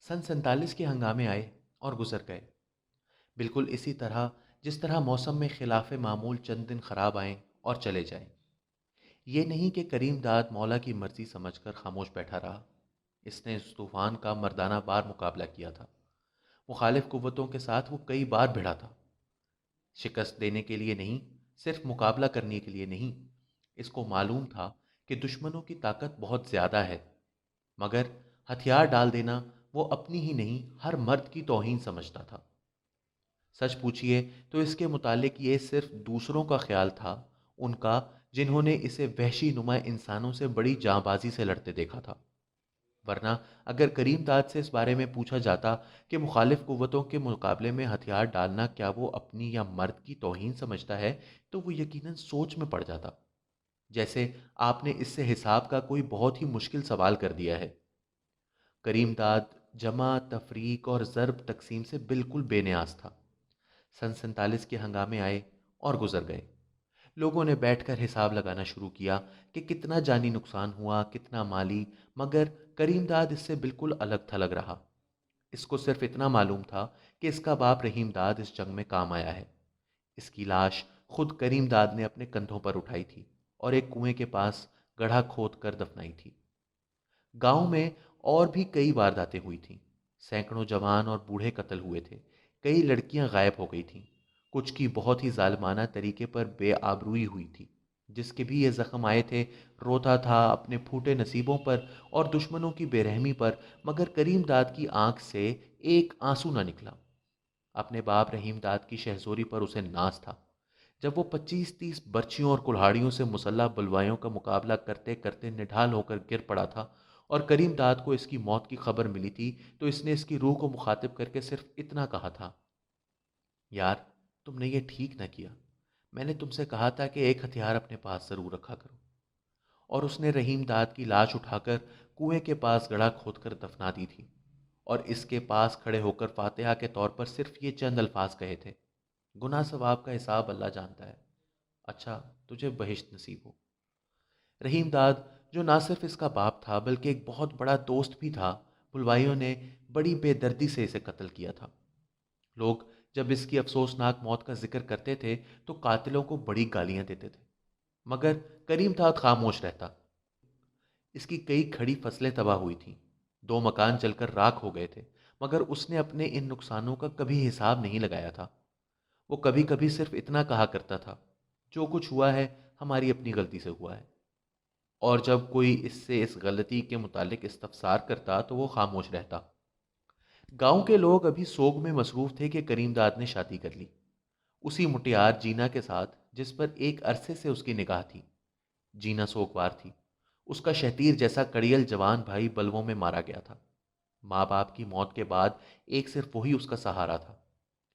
सन 47 के हंगामे आए और गुजर गए, बिल्कुल इसी तरह जिस तरह मौसम में खिलाफ मामूल चंद दिन खराब आए और चले जाएं। ये नहीं कि करीम दाद मौला की मर्जी समझकर खामोश बैठा रहा। इसने इस तूफान का मर्दाना बार मुकाबला किया था। मुखालिफ कुव्वतों के साथ वो कई बार भिड़ा था, शिकस्त देने के लिए नहीं, सिर्फ मुकाबला करने के लिए नहीं। इसको मालूम था कि दुश्मनों की ताकत बहुत ज़्यादा है, मगर हथियार डाल देना वो अपनी ही नहीं हर मर्द की तौहीन समझता था। सच पूछिए तो इसके मुतालिक ये सिर्फ दूसरों का ख्याल था, उनका, जिन्होंने इसे वहशी नुमा इंसानों से बड़ी जांबाजी से लड़ते देखा था। वरना अगर करीम ताज से इस बारे में पूछा जाता कि मुखालिफ कुव्वतों के मुकाबले में हथियार डालना क्या वो अपनी या मर्द की तौहीन समझता है, तो वो यकीनन सोच में पड़ जाता। जैसे आपने इससे हिसाब का कोई बहुत ही मुश्किल सवाल कर दिया है। करीम दाद जमा तफरीक और ज़रब तकसीम से बिल्कुल बेनियाज था। सन 47 के हंगामे आए और गुजर गए। लोगों ने बैठकर हिसाब लगाना शुरू किया कि कितना जानी नुकसान हुआ, कितना माली, मगर करीम दाद इससे बिल्कुल अलग थलग रहा। इसको सिर्फ इतना मालूम था कि इसका बाप रहीम दाद इस जंग में काम आया है। इसकी लाश खुद करीम दाद ने अपने कंधों पर उठाई थी और एक कुएं के पास गड्ढा खोद कर दफनाई थी। गांव में और भी कई वारदातें हुई थीं। सैकड़ों जवान और बूढ़े कत्ल हुए थे। कई लड़कियां गायब हो गई थीं। कुछ की बहुत ही जालिमाना तरीके पर बेआबरूई हुई थी। जिसके भी ये जख्म आए थे, रोता था अपने फूटे नसीबों पर और दुश्मनों की बेरहमी पर, मगर करीम दाद की आंख से एक आंसू न निकला। अपने बाप रहीम दाद की शहजोरी पर उसे नाज था। जब वो 25-30 बर्छियों और कुल्हाड़ियों से मुसल्लह बलवाइयों का मुकाबला करते करते निढाल होकर गिर पड़ा था और करीम दाद को इसकी मौत की खबर मिली थी, तो इसने इसकी रूह को मुखातिब करके सिर्फ इतना कहा था, यार, तुमने ये ठीक न किया। मैंने तुमसे कहा था कि एक हथियार अपने पास जरूर रखा करो। और उसने रहीम दाद की लाश उठाकर कुएं के पास गड्ढा खोदकर दफना दी थी और इसके पास खड़े होकर फातिहा के तौर पर सिर्फ ये चंद अल्फाज कहे थे, गुनाह सवाब का हिसाब अल्लाह जानता है। अच्छा, तुझे बहिश्त नसीब हो। रहीम दाद, जो ना सिर्फ इसका बाप था बल्कि एक बहुत बड़ा दोस्त भी था, पुलवाइयों ने बड़ी बेदर्दी से इसे कत्ल किया था। लोग जब इसकी अफसोसनाक मौत का जिक्र करते थे तो कातिलों को बड़ी गालियां देते थे, मगर करीम दाद खामोश रहता। इसकी कई खड़ी फसलें तबाह हुई थीं, 2 मकान जलकर राख हो गए थे, मगर उसने अपने इन नुकसानों का कभी हिसाब नहीं लगाया था। वो कभी कभी सिर्फ इतना कहा करता था, जो कुछ हुआ है हमारी अपनी गलती से हुआ है। और जब कोई इससे इस गलती के मुतालिक इस्तफसार करता तो वो खामोश रहता। गांव के लोग अभी सोग में मसरूफ थे कि करीम दाद ने शादी कर ली, उसी मुटियार जीना के साथ जिस पर एक अरसे से उसकी निगाह थी। जीना सोगवार थी। उसका शतीर जैसा कड़ियल जवान भाई बलवों में मारा गया था। माँ बाप की मौत के बाद एक सिर्फ वही उसका सहारा था।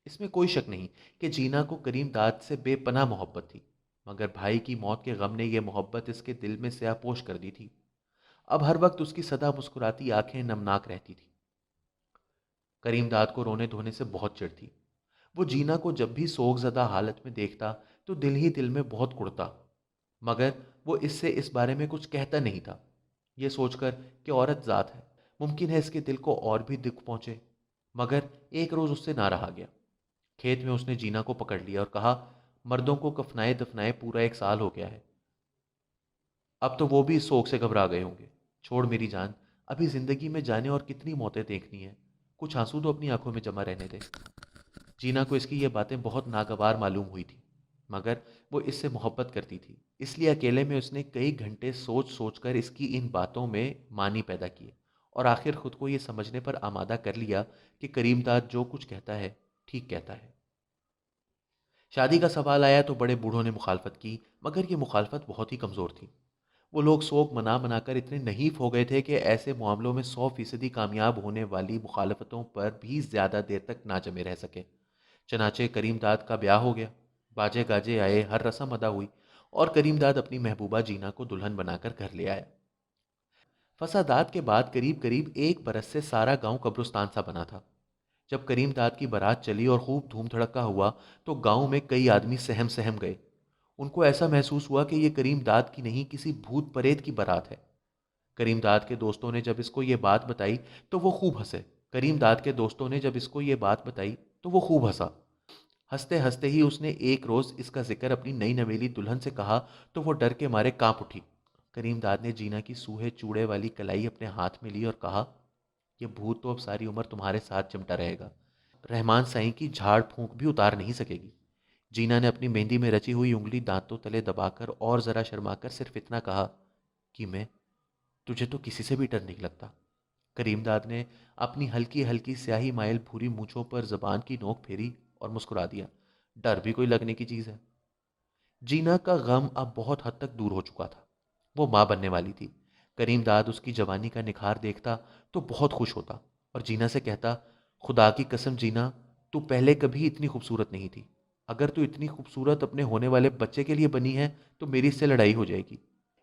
इसमें कोई शक नहीं कि जीना को करीम दाद से बेपनाह मोहब्बत थी, मगर भाई की मौत के गम ने यह मोहब्बत इसके दिल में स्याहपोश कर दी थी। अब हर वक्त उसकी सदा मुस्कुराती आंखें नमनाक रहती थी। करीम दाद को रोने धोने से बहुत चिढ़ थी। वो जीना को जब भी सोगजदा हालत में देखता तो दिल ही दिल में बहुत कुड़ता, मगर वो इससे इस बारे में कुछ कहता नहीं था। ये सोचकर कि औरत ज़ात है, मुमकिन है इसके दिल को और भी दुख पहुंचे। मगर एक रोज़ उससे ना रहा गया। खेत में उसने जीना को पकड़ लिया और कहा, मर्दों को कफनाए दफनाए पूरा 1 साल हो गया है। अब तो वो भी इस शोक से घबरा गए होंगे। छोड़ मेरी जान, अभी जिंदगी में जाने और कितनी मौतें देखनी है। कुछ आंसू तो अपनी आंखों में जमा रहने दे। जीना को इसकी ये बातें बहुत नागवार मालूम हुई थी, मगर वो इससे मोहब्बत करती थी। इसलिए अकेले में उसने कई घंटे सोच सोच कर इसकी इन बातों में मानी पैदा किए और आखिर खुद को ये समझने पर आमादा कर लिया कि करीमदाद जो कुछ कहता है ठीक कहता है। शादी का सवाल आया तो बड़े बूढ़ों ने मुखालफत की, मगर ये मुखालफत बहुत ही कमज़ोर थी। वो लोग शोक मना मनाकर इतने नहीफ हो गए थे कि ऐसे मामलों में 100% कामयाब होने वाली मुखालफतों पर भी ज़्यादा देर तक ना जमे रह सके। चनाचे करीमदाद का ब्याह हो गया। बाजे गाजे आए, हर रस्म अदा हुई और करीमदाद अपनी महबूबा जीना को दुल्हन बनाकर घर ले आया। फसादात के बाद करीब करीब 1 बरस से सारा गांव कब्रिस्तान सा बना था। जब करीमदाद की बारात चली और खूब धूम धड़का हुआ तो गांव में कई आदमी सहम सहम गए। उनको ऐसा महसूस हुआ कि यह करीमदाद की नहीं, किसी भूत प्रेत की बारात है। करीमदाद के दोस्तों ने जब इसको ये बात बताई तो वो खूब हंसे। करीम दाद के दोस्तों ने जब इसको ये बात बताई तो वो खूब हंसा। हंसते हंसते ही उसने एक रोज इसका जिक्र अपनी नई नवेली दुल्हन से कहा तो वो डर के मारे कांप उठी। करीम दाद ने जीना की सूहे चूड़े वाली कलाई अपने हाथ में ली और कहा, यह भूत तो अब सारी उम्र तुम्हारे साथ चिमटा रहेगा, रहमान साईं की झाड़ फूंक भी उतार नहीं सकेगी। जीना ने अपनी मेहंदी में रची हुई उंगली दांतों तले दबाकर और जरा शर्माकर सिर्फ इतना कहा कि मैं, तुझे तो किसी से भी डर नहीं लगता। करीमदाद ने अपनी हल्की हल्की स्याही माइल भूरी मूछों पर जबान की नोक फेरी और मुस्कुरा दिया। डर भी कोई लगने की चीज है। जीना का गम अब बहुत हद तक दूर हो चुका था। वो माँ बनने वाली थी। करीमदाद उसकी जवानी का निखार देखता तो बहुत खुश होता और जीना से कहता, खुदा की कसम जीना, तू पहले कभी इतनी खूबसूरत नहीं थी। अगर तू इतनी खूबसूरत अपने होने वाले बच्चे के लिए बनी है तो मेरी इससे लड़ाई हो जाएगी।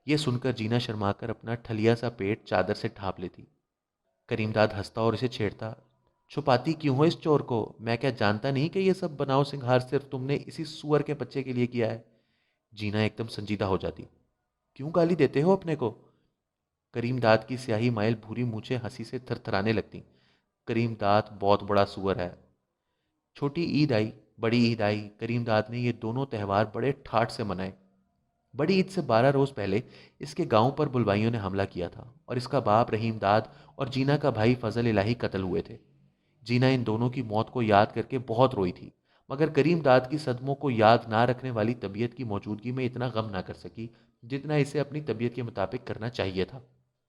यह सुनकर जीना शर्माकर अपना ठलिया सा पेट चादर से ढांप लेती। करीमदाद हंसता और इसे छेड़ता, छुपाती क्यों हो इस चोर को? मैं क्या जानता नहीं कि यह सब बनाव सिंगार सिर्फ तुमने इसी सुअर के बच्चे के लिए किया है? जीना एकदम संजीदा हो जाती। क्यों गाली देते हो अपने को? करीमदाद की स्याही माइल भूरी मूछें हंसी से थरथराने लगती। करीमदाद बहुत बड़ा सुअर है। छोटी ईद आई, बड़ी ईद आई, करीमदाद ने ये दोनों त्यौहार बड़े ठाठ से मनाए। बड़ी ईद से 12 रोज पहले इसके गांव पर बुलवाइयों ने हमला किया था और इसका बाप रहीम दाद और जीना का भाई फजल इलाही कत्ल हुए थे। जीना इन दोनों की मौत को याद करके बहुत रोई थी, मगर करीम दाद की सदमों को याद ना रखने वाली तबीयत की मौजूदगी में इतना गम ना कर सकी जितना इसे अपनी तबीयत के मुताबिक करना चाहिए था।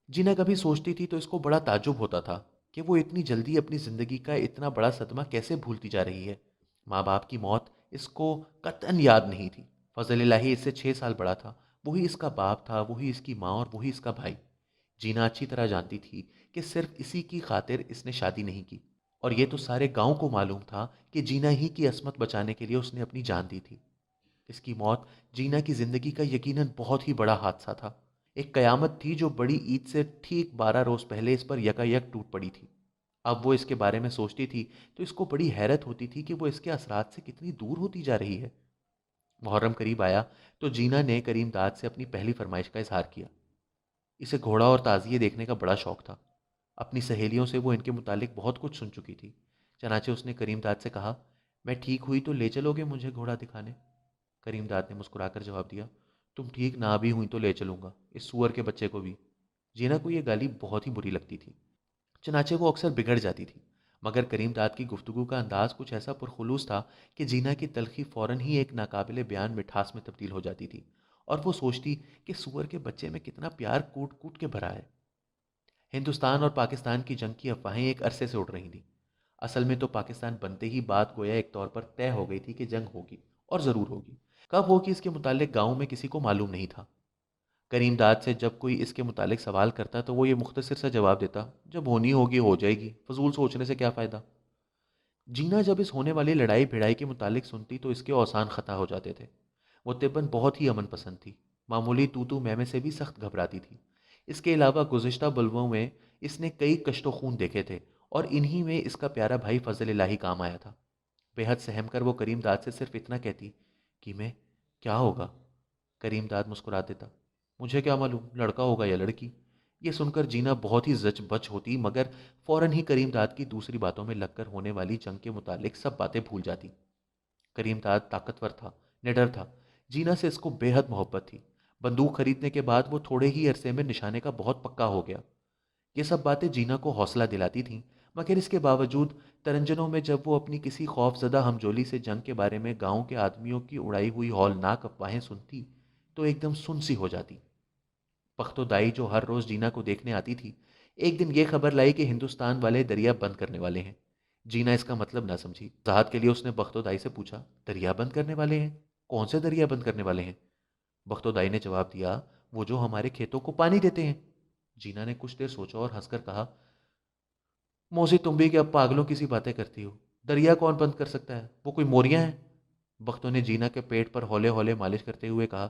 जीना कभी सोचती थी तो इसको बड़ा ताज्जुब होता था कि वो इतनी जल्दी अपनी जिंदगी का इतना बड़ा सदमा कैसे भूलती जा रही है। माँ बाप की मौत इसको कतन याद नहीं थी। फजल इलाही इससे 6 साल बड़ा था। वही इसका बाप था, वही इसकी माँ और वही इसका भाई। जीना अच्छी तरह जानती थी कि सिर्फ इसी की खातिर इसने शादी नहीं की, और ये तो सारे गांव को मालूम था कि जीना ही की असमत बचाने के लिए उसने अपनी जान दी थी। इसकी मौत जीना की जिंदगी का यकीनन बहुत ही बड़ा हादसा था। एक कयामत थी जो बड़ी ईद से ठीक 12 रोज पहले इस पर यकायक टूट पड़ी थी। अब वो इसके बारे में सोचती थी तो इसको बड़ी हैरत होती थी कि वो इसके असरात से कितनी दूर होती जा रही है। मुहर्रम करीब आया तो जीना ने करीम दाद से अपनी पहली फरमाइश का इजहार किया। इसे घोड़ा और ताजिए देखने का बड़ा शौक था। अपनी सहेलियों से वो इनके मुतालिक बहुत कुछ सुन चुकी थी। चनाचे उसने करीमदाद से कहा, मैं ठीक हुई तो ले चलोगे मुझे घोड़ा दिखाने? करीमदाद ने मुस्कुराकर जवाब दिया, तुम ठीक ना भी हुई तो ले चलूंगा, इस सुअर के बच्चे को भी। जीना को यह गाली बहुत ही बुरी लगती थी। चनाचे वो अक्सर बिगड़ जाती थी, मगर करीमदाद की गुफ्तगू का अंदाज कुछ ऐसा पुरखुलूस था कि जीना की तलखी फौरन ही एक नाकाबिले बयान मिठास में तब्दील हो जाती थी और वो सोचती कि सुअर के बच्चे में कितना प्यार कूट कूट के भरा है। हिंदुस्तान और पाकिस्तान की जंग की अफवाहें एक अरसे से उड़ रही थीं। असल में तो पाकिस्तान बनते ही बात गोया एक तौर पर तय हो गई थी कि जंग होगी, और ज़रूर होगी। कब होगी इसके मुतालिक गांव में किसी को मालूम नहीं था। करीम दाद से जब कोई इसके मुतालिक सवाल करता तो वो ये मुख्तसर सा जवाब देता, जब होनी होगी हो जाएगी, फजूल सोचने से क्या फ़ायदा। जीना जब इस होने वाली लड़ाई भिड़ाई के मुतालिक सुनती तो इसके औसान ख़ता हो जाते थे। वो तिब्बन बहुत ही अमन पसंद थी। मामूली तू तू मैं से भी सख्त घबराती थी। इसके अलावा गुज़िश्ता बल्बों में इसने कई कष्टो खून देखे थे और इन्हीं में इसका प्यारा भाई फजल इलाही काम आया था। बेहद सहम कर वो करीम दाद से सिर्फ इतना कहती कि मैं, क्या होगा? करीम दाद मुस्कुरा देता, मुझे क्या मालूम, लड़का होगा या लड़की। ये सुनकर जीना बहुत ही जच बच होती, मगर फौरन ही करीम दाद की दूसरी बातों में लगकर होने वाली जंग के मुतालिक सब बातें भूल जाती। करीम दाद ताकतवर था, निडर था। जीना से इसको बेहद मोहब्बत थी। बंदूक खरीदने के बाद वो थोड़े ही अरसे में निशाने का बहुत पक्का हो गया। ये सब बातें जीना को हौसला दिलाती थीं, मगर इसके बावजूद तरंजनों में जब वो अपनी किसी खौफजदा हमजोली से जंग के बारे में गांव के आदमियों की उड़ाई हुई हौलनाक अफवाहें सुनती तो एकदम सुन सी हो जाती। पख्तो दाई जो हर रोज जीना को देखने आती थी, एक दिन ये खबर लाई कि हिंदुस्तान वाले दरिया बंद करने वाले हैं। जीना इसका मतलब ना समझी। वजाहत के लिए उसने बख्तो दाई से पूछा, दरिया बंद करने वाले हैं? कौन से दरिया बंद करने वाले हैं? बख्तो दाई ने जवाब दिया, वो जो हमारे खेतों को पानी देते हैं। जीना ने कुछ देर सोचा और हंसकर कहा, मौसी तुम भी क्या पागलों की सी बातें करती हो? दरिया कौन बंद कर सकता है? वो कोई मोरियां हैं? बख्तों ने जीना के पेट पर हौले हौले मालिश करते हुए कहा,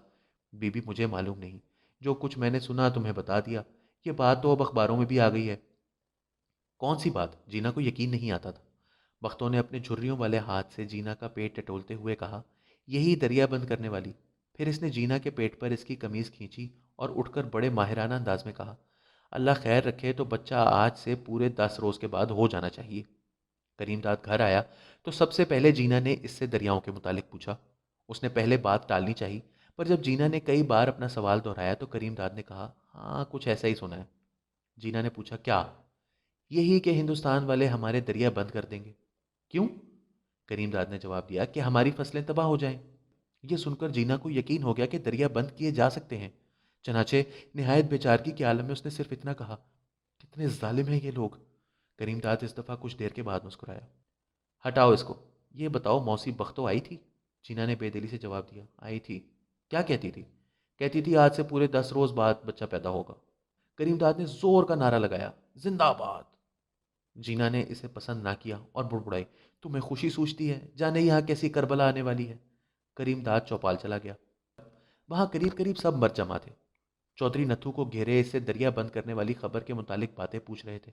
बीबी मुझे मालूम नहीं, जो कुछ मैंने सुना तुम्हें बता दिया। ये बात तो अब अखबारों में भी आ गई है। कौन सी बात? जीना को यकीन नहीं आता था। बख्तों ने अपने झुर्रियों वाले हाथ से जीना का पेट टटोलते हुए कहा, यही दरिया बंद करने वाली। फिर इसने जीना के पेट पर इसकी कमीज खींची और उठकर बड़े माहिराना अंदाज में कहा, अल्लाह खैर रखे तो बच्चा आज से पूरे 10 रोज़ के बाद हो जाना चाहिए। करीमदाद घर आया तो सबसे पहले जीना ने इससे दरियाओं के मुतालिक पूछा। उसने पहले बात टालनी चाहिए, पर जब जीना ने कई बार अपना सवाल दोहराया तो करीमदाद ने कहा, हाँ कुछ ऐसा ही सुना है। जीना ने पूछा, क्या? यही कि हिंदुस्तान वाले हमारे दरिया बंद कर देंगे। क्यों? करीमदाद ने जवाब दिया कि हमारी फसलें तबाह हो जाएं। यह सुनकर जीना को यकीन हो गया कि दरिया बंद किए जा सकते हैं। चनाचे निहायत बेचारगी के आलम में उसने सिर्फ इतना कहा, कितने जालिम हैं ये लोग। करीमदाद इस दफ़ा कुछ देर के बाद मुस्कुराया। हटाओ इसको। ये बताओ, मौसी बख्तो आई थी? जीना ने बेदिली से जवाब दिया, आई थी। क्या कहती थी? कहती थी आज से पूरे 10 रोज़ बाद बच्चा पैदा होगा। करीमदाद ने जोर का नारा लगाया, जिंदाबाद। जीना ने इसे पसंद ना किया और बुड़बुड़ाई, तुम्हें खुशी सूझती है, जाने यहाँ कैसी करबला आने वाली है। करीमदाद चौपाल चला गया। वहां करीब करीब सब मर जमा थे। चौधरी नथु को घेरे से दरिया बंद करने वाली खबर के मुतालिक बातें पूछ रहे थे।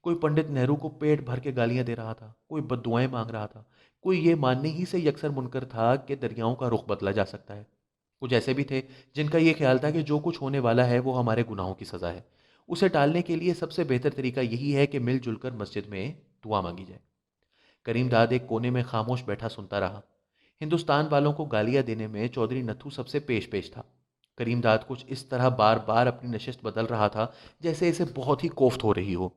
कोई पंडित नेहरू को पेट भर के गालियां दे रहा था, कोई बद्दुआएं मांग रहा था, कोई ये मानने ही से यकसर मुनकर था कि दरियाओं का रुख बदला जा सकता है। कुछ ऐसे भी थे जिनका यह ख्याल था कि जो कुछ होने वाला है वो हमारे गुनाहों की सज़ा है। उसे टालने के लिए सबसे बेहतर तरीका यही है कि मिलजुल कर मस्जिद में दुआ मांगी जाए। करीमदाद एक कोने में खामोश बैठा सुनता रहा। हिंदुस्तान वालों को गालियां देने में चौधरी नथु सबसे पेश पेश था। करीमदाद कुछ इस तरह बार बार अपनी नशिस्त बदल रहा था जैसे इसे बहुत ही कोफ्त हो रही हो।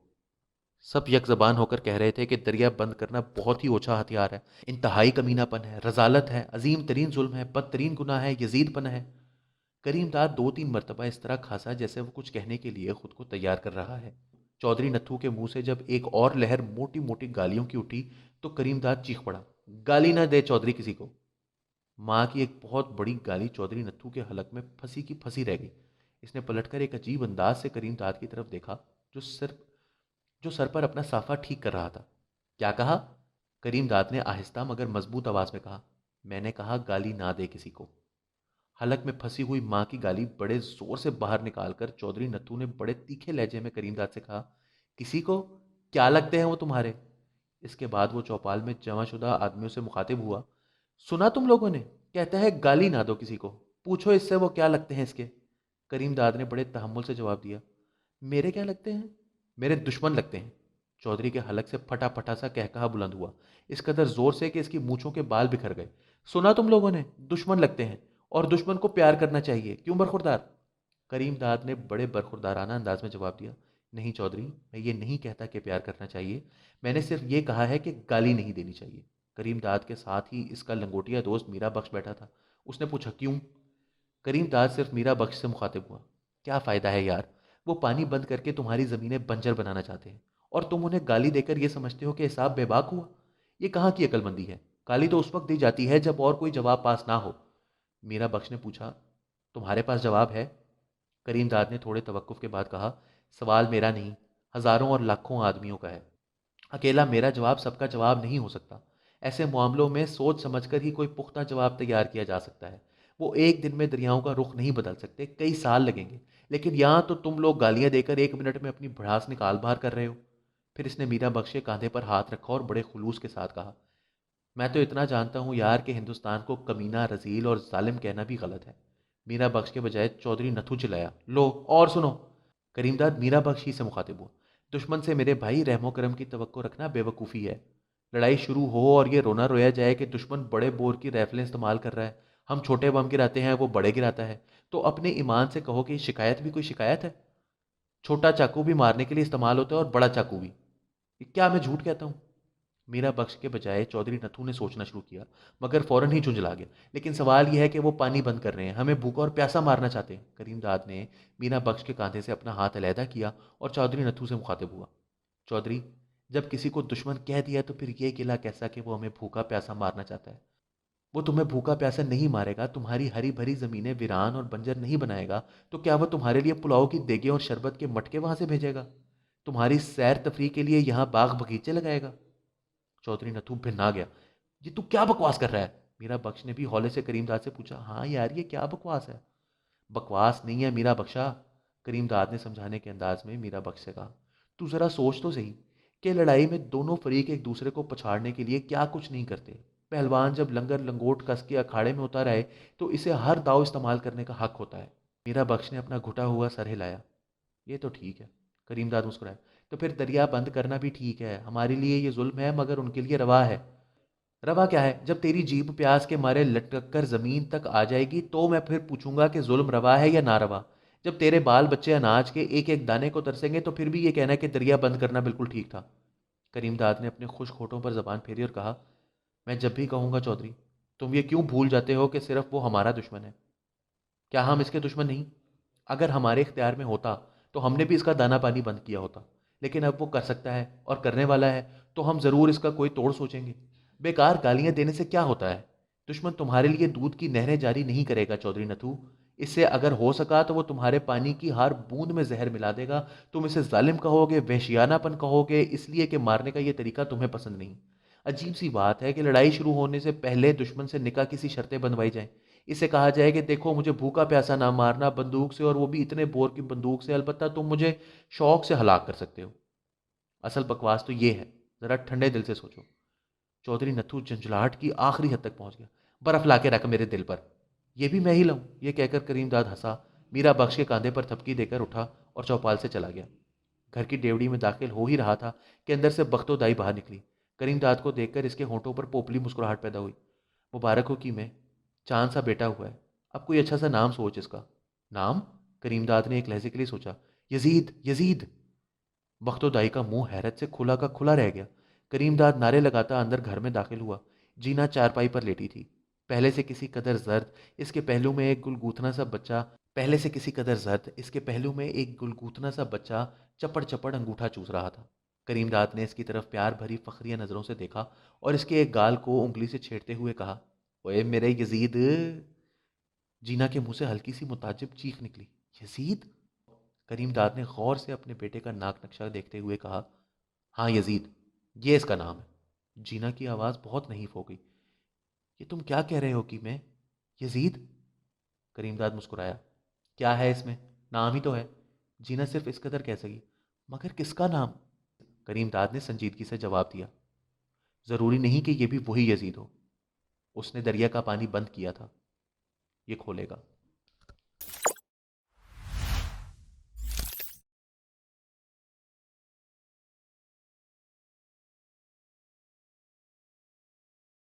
सब यक ज़बान होकर कह रहे थे कि दरिया बंद करना बहुत ही ओछा हथियार है, इंतहाई कमीनापन है, रजालत है, अजीम तरीन जुल्म है, बदतरीन गुनाह है, यजीदपना है। करीमदाद 2-3 मरतबा इस तरह खांसा जैसे वो कुछ कहने के लिए खुद को तैयार कर रहा है। चौधरी नत्थू के मुंह से जब एक और लहर मोटी मोटी गालियों की उठी तो करीमदाद चीख पड़ा, गाली ना दे चौधरी किसी को। माँ की एक बहुत बड़ी गाली चौधरी नत्थू के हलक में फंसी की फंसी रह गई। इसने पलटकर एक अजीब अंदाज से करीमदाद की तरफ देखा, जो सिर जो सर पर अपना साफा ठीक कर रहा था। क्या कहा? करीमदाद ने आहिस्ता मगर मजबूत आवाज में कहा, मैंने कहा गाली ना दे किसी को। हलक में फंसी हुई माँ की गाली बड़े जोर से बाहर निकालकर चौधरी नत्थू ने बड़े तीखे लहजे में करीमदाद से कहा, किसी को? क्या लगते हैं वो तुम्हारे? इसके बाद वो चौपाल में जमाशुदा आदमियों से मुखातिब हुआ, सुना तुम लोगों ने? कहता है गाली ना दो किसी को, पूछो इससे वो क्या लगते हैं इसके। करीमदाद ने बड़े तहम्मुल से जवाब दिया, मेरे क्या लगते हैं? मेरे दुश्मन लगते हैं। चौधरी के हलक से फटा फटा सा कहकहा बुलंद हुआ, इस कदर जोर से कि इसकी मूछों के बाल बिखर गए। सुना तुम लोगों ने? दुश्मन लगते हैं, और दुश्मन को प्यार करना चाहिए, क्यों बरखुरदार? करीमदाद ने बड़े बरखुरदाराना अंदाज में जवाब दिया, नहीं चौधरी, मैं ये नहीं कहता कि प्यार करना चाहिए, मैंने सिर्फ ये कहा है कि गाली नहीं देनी चाहिए। करीमदाद के साथ ही इसका लंगोटिया दोस्त मीरा बख्श बैठा था। उसने पूछा, क्यों? करीमदाद सिर्फ मीरा बख्श से मुखातिब हुआ, क्या फ़ायदा है यार, वो पानी बंद करके तुम्हारी ज़मीनें बंजर बनाना चाहते हैं और तुम उन्हें गाली देकर ये समझते हो कि हिसाब बेबाक हुआ। ये कहाँ की अकलमंदी है? गाली तो उस वक्त दी जाती है जब और कोई जवाब पास ना हो। मीरा बख्श ने पूछा, तुम्हारे पास जवाब है? करीमदाद ने थोड़े तवक्कुफ के बाद कहा, सवाल मेरा नहीं, हज़ारों और लाखों आदमियों का है। अकेला मेरा जवाब सबका जवाब नहीं हो सकता। ऐसे मामलों में सोच समझकर ही कोई पुख्ता जवाब तैयार किया जा सकता है। वो एक दिन में दरियाओं का रुख नहीं बदल सकते, कई साल लगेंगे। लेकिन यहाँ तो तुम लोग गालियां देकर 1 मिनट में अपनी भड़ास निकाल बाहर कर रहे हो। फिर इसने मीरा बख्श के कांधे पर हाथ रखा और बड़े खुलूस के साथ कहा, मैं तो इतना जानता हूँ यार कि हिंदुस्तान को कमीना, रजील और जालिम कहना भी गलत है। मीरा बख्श के बजाय चौधरी नथु चिल्लाया, लो और सुनो। करीमदाद मीरा बख्श ही से मुखातिब हुआ, दुश्मन से मेरे भाई रहमो करम की तवक्को रखना बेवकूफ़ी है। लड़ाई शुरू हो और ये रोना रोया जाए कि दुश्मन बड़े बोर की राइफलें इस्तेमाल कर रहा है, हम छोटे बम गिराते हैं वो बड़े गिराता है, तो अपने ईमान से कहो कि शिकायत भी कोई शिकायत है? छोटा चाकू भी मारने के लिए इस्तेमाल होता है और बड़ा चाकू भी। क्या मैं झूठ कहता हूँ? मीरा बख्श के बजाय चौधरी नथु ने सोचना शुरू किया, मगर फौरन ही झुंझला गया। लेकिन सवाल यह है कि वो पानी बंद कर रहे हैं, हमें भूखा और प्यासा मारना चाहते हैं। करीमदाद ने मीरा बख्श के कांधे से अपना हाथ अलहदा किया और चौधरी नथु से मुखातिब हुआ, चौधरी, जब किसी को दुश्मन कह दिया तो फिर ये गिला कैसा कि वो हमें भूखा प्यासा मारना चाहता है? वो तुम्हें भूखा प्यासा नहीं मारेगा, तुम्हारी हरी भरी जमीनें वीरान और बंजर नहीं बनाएगा, तो क्या वो तुम्हारे लिए पुलाव की देगे और शरबत के मटके वहां से भेजेगा? तुम्हारी सैर तफरी के लिए यहाँ बाग बगीचे लगाएगा? चौधरी नथु भिन्ना गया, ये तू क्या बकवास कर रहा है? मीरा बख्श ने भी हौले से करीमदाद से पूछा, हाँ यार ये क्या बकवास है? बकवास नहीं है मीरा बख्शा, करीमदाद ने समझाने के अंदाज में मीरा बख्श से कहा, तू जरा सोच तो सही कि लड़ाई में दोनों फरीक एक दूसरे को पछाड़ने के लिए क्या कुछ नहीं करते। पहलवान जब लंगर लंगोट कस के अखाड़े में उतर आए तो इसे हर दाव इस्तेमाल करने का हक होता है। मीरा बख्श ने अपना घुटा हुआ सर हिलाया, ये तो ठीक है, करीमदाद मुस्कुराया। तो फिर दरिया बंद करना भी ठीक है, हमारे लिए ये जुल्म है मगर उनके लिए रवा है। रवा क्या है? जब तेरी जीभ प्यास के मारे लटक कर जमीन तक आ जाएगी तो मैं फिर पूछूंगा कि जुल्म रवा है या ना रवा। जब तेरे बाल बच्चे अनाज के एक एक दाने को तरसेंगे तो फिर भी ये कहना है कि दरिया बंद करना बिल्कुल ठीक था। करीमदाद ने अपने खुश होठों पर जबान फेरी और कहा, मैं जब भी कहूंगा चौधरी, तुम ये क्यों भूल जाते हो कि सिर्फ वो हमारा दुश्मन है? क्या हम इसके दुश्मन नहीं? अगर हमारे इख्तियार में होता तो हमने भी इसका दाना पानी बंद किया होता, लेकिन अब वो कर सकता है और करने वाला है, तो हम ज़रूर इसका कोई तोड़ सोचेंगे। बेकार गालियां देने से क्या होता है? दुश्मन तुम्हारे लिए दूध की नहरें जारी नहीं करेगा चौधरी नथु। इससे अगर हो सका तो वो तुम्हारे पानी की हर बूंद में जहर मिला देगा। तुम इसे जालिम कहोगे, वहशियानापन कहोगे, इसलिए कि मारने का ये तरीका तुम्हें पसंद नहीं। अजीब सी बात है कि लड़ाई शुरू होने से पहले दुश्मन से निकाह किसी शर्तें बंधवाई जाए। इसे कहा जाए कि देखो मुझे भूखा प्यासा ना मारना बंदूक से, और वो भी इतने बोर की बंदूक से, अलबत्ता तुम मुझे शौक से हलाक कर सकते हो। असल बकवास तो ये है, जरा ठंडे दिल से सोचो। चौधरी नथु झंझलाहट की आखिरी हद तक पहुंच गया। बर्फ ला के रख मेरे दिल पर। यह भी मैं ही लाऊं? यह कहकर करीमदाद हंसा, मीरा बख्श के कांधे पर थपकी देकर उठा और चौपाल से चला गया। घर की डेवड़ी में दाखिल हो ही रहा था कि अंदर से बख्तोदाई बाहर निकली। करीमदाद को देखकर इसके होंठों पर पोपली मुस्कुराहट पैदा हुई। मुबारक हो कि मैं, चांद सा बेटा हुआ है। अब कोई अच्छा सा नाम सोच इसका। नाम? करीमदाद ने एक लहजे के लिए सोचा। Yazid, Yazid. बख्तोदाई का मुंह हैरत से खुला का खुला रह गया। करीमदाद नारे लगाता अंदर घर में दाखिल हुआ। जीना चारपाई पर लेटी थी। पहले से किसी कदर जर्द इसके पहलू में एक गुलगूथना सा बच्चा पहले से किसी कदर जर्द इसके पहलू में एक गुलगूथना सा बच्चा चपड़ चपड़ अंगूठा चूस रहा था। करीमदाद ने इसकी तरफ प्यार भरी फखरिया नजरों से देखा और इसके एक गाल को उंगली से छेड़ते हुए कहा, ओए मेरे यजीद। जीना के मुंह से हल्की सी मुताजिब चीख निकली। यजीद? करीमदाद ने गौर से अपने बेटे का नाक नक्शा देखते हुए कहा, हाँ यजीद, ये इसका नाम है। जीना की आवाज़ बहुत नहीफ हो गई। ये तुम क्या कह रहे हो कि मैं? यजीद? करीमदाद मुस्कुराया। क्या है इसमें? नाम ही तो है। जीना सिर्फ इस कदर कह सकी। मगर किसका नाम? करीमदाद ने संजीदगी से जवाब दिया, ज़रूरी नहीं कि यह भी वही यजीद हो। उसने दरिया का पानी बंद किया था। ये खोलेगा।